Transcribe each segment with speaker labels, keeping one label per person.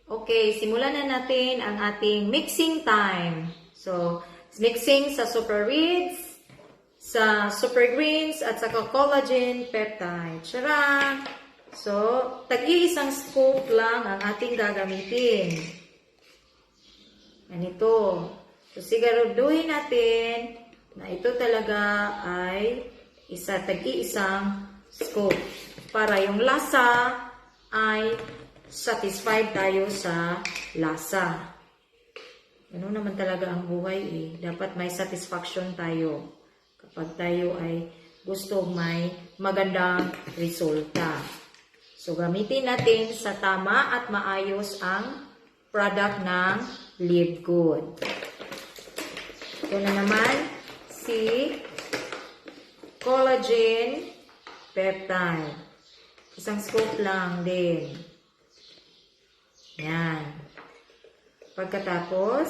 Speaker 1: Okay, simulan na natin ang ating mixing time. So, mixing sa Super Reads, sa Super Greens, at sa collagen peptide. Charang! So, tag-iisang scoop lang ang ating gagamitin. Ganito. So, siguraduhin natin na ito talaga ay tag-iisang scoop. Para yung lasa ay satisfied tayo sa lasa. Ano naman talaga ang buhay eh. Dapat may satisfaction tayo kapag tayo ay gusto may magandang resulta. So, gamitin natin sa tama at maayos ang product ng Live Good. Ito na naman si collagen peptide. Isang scoop lang din. Yan. Pagkatapos,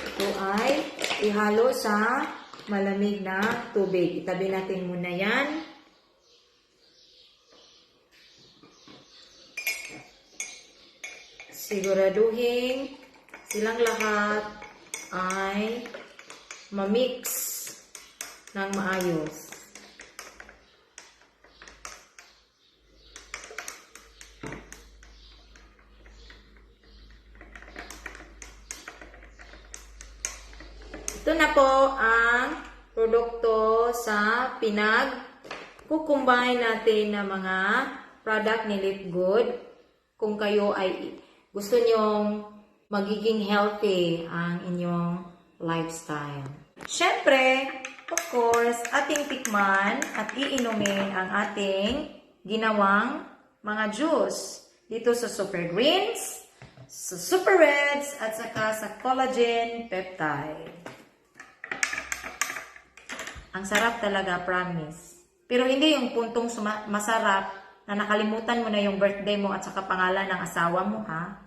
Speaker 1: ito ay ihalo sa malamig na tubig. Itabi natin muna yan. Siguraduhin silang lahat ay ma-mix ng maayos. Ito na po ang produkto sa pinag-kukumbine natin na mga product ni Live Good. Kung kayo ay gusto nyong magiging healthy ang inyong lifestyle. Siyempre, of course, ating tikman at iinumin ang ating ginawang mga juice. Dito sa Super Greens, sa Super Reds, at saka sa collagen peptide. Ang sarap talaga, promise. Pero hindi yung puntong masarap na nakalimutan mo na yung birthday mo at saka pangalan ng asawa mo, ha?